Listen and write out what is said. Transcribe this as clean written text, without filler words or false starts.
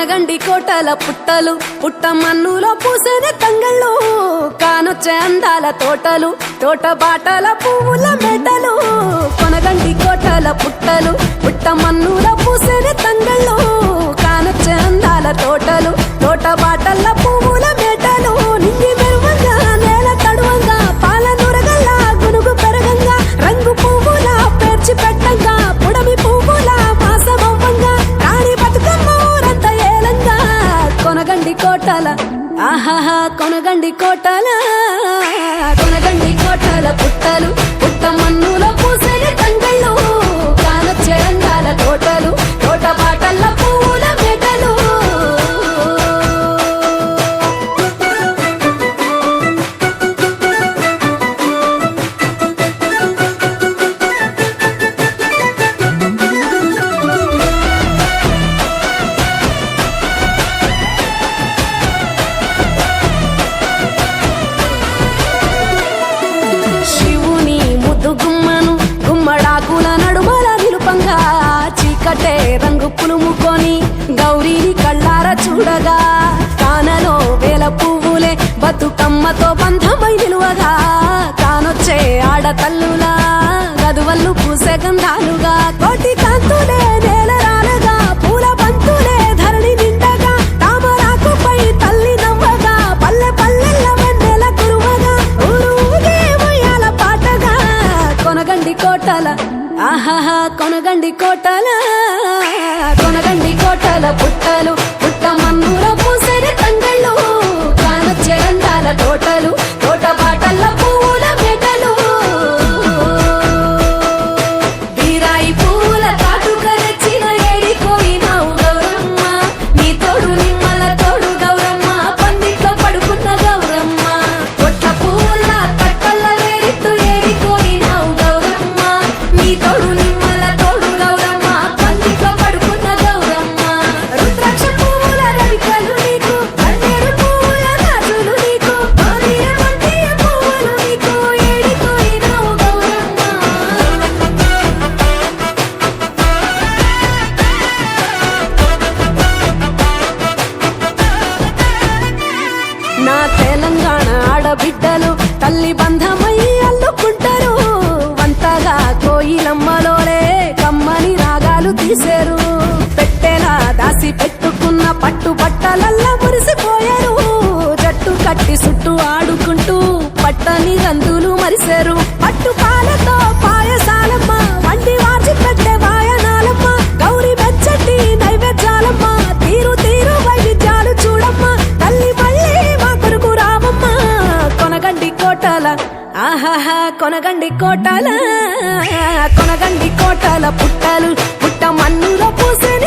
కొనగండి కోటల పుట్టలు పుట్ట మన్నులో పూసేది తంగళ్ళు కానొచ్చే అందాల తోటలు తోట బాటల పువ్వుల మెటలు కొనగండి కోటల పుట్టలు పుట్ట మన్నులో పూసేది తంగళ్ళు కానొచ్చే అందాల తోటలు తోట బాటల పువ్వుల మెటలు నింగి మెరువంగా నేల తడువంగా పాల నురగల్లా గునుగు పెరగంగా రంగు పువ్వుల పేర్చి పెట్టంగా పుడమి పువ్వుల మాసమవ్వంగా రాణి బతుకమ్మ ఊరంత ఏలంగా కొనగండి కోటల ఆహాహా కొనగండి కోటల కొనగండి కోటల పుట్టలు పుట్ట మన్నులో పూసేది తంగళ్ళు కానొచ్చే అందాల తోటలు తోట బాటల పువ్వుల మెటలు శివుని ముద్దు గుమ్మను గుమ్మడాకుల నడుమల నిలుపంగా చీకటే రంగు పులుముకొని గౌరీని కళ్ళార చూడగా కానలో వేల పువ్వులే బతుకమ్మతో బంధమై నిలువగా కానొచ్చే ఆడతల్లులా గదువల్లు పూసే గంధాలుగా కోటి కాంతులే నేల రాలగా పూల బంతులే ధరణి నిండగా తామరాకుపై తల్లి నవ్వగా పల్లె పల్లెల్ల వెన్నెల కురువగా ఊరు ఊగే ఉయ్యాల పాటగా కొనగండి కోటల ఆహాహా కొనగండి కోటల కొనగండి కోటల పుట్టలు పుట్ట మన్నులో పూసేది తంగళ్ళు కానొచ్చే అందాల తోటలు తోట బాటల పువ్వుల మెటలు బీరాయి పువ్వుల కాటుక తెచ్చిన ఏడిపోయినావు గౌరమ్మ నీ తోడు నిమ్మల తోడు గౌరమ్మ పందిట్లో పడుకున్న గౌరమ్మ పొట్ల పువ్వుల కట్టల్ల వేరిత్తు ఏడిపోయినావు గౌరమ్మ నీ తోడు నిమ్మల తోడు గౌరమ్మ పందిట్లో పడుకున్న గౌరమ్మ రుద్రాక్ష పువ్వుల రవికలు నీకు కన్నేరు పువ్వుల గాజులు నీకు వంటియ పువ్వులు నీకు ఏడిపోయినావు గౌరమ్మ నా తెలంగాణ ఆడబిడ్డలు తల్లి బంధమై అల్లుకుంటారు వంతగా కోయిలమ్మలోలే కమ్మని రాగాలు తీసేరు పెట్టేలా దాసి పెట్టుకున్న పట్టు బట్టలల్లా మురిసిపోయారు జట్టు కట్టి చుట్టూ ఆడుకుంటూ పట్టని గంతులు మరిసేరు పట్టు పాలతో పాయసాలమ్మ వండి వాచి పెట్టే వాయనాలమ్మ గౌరీ వెచ్చటి నైవేద్యాలమ్మ తీరు తీరు వైవిధ్యాలు చూడమ్మ తల్లి మళ్ళీ మా కొరకు రామమ్మ కొనగండి కోటల ఆహాహా కొనగండి కోటల కొనగండి కోటల పుట్టలు పుట్ట మన్నులో పూసేది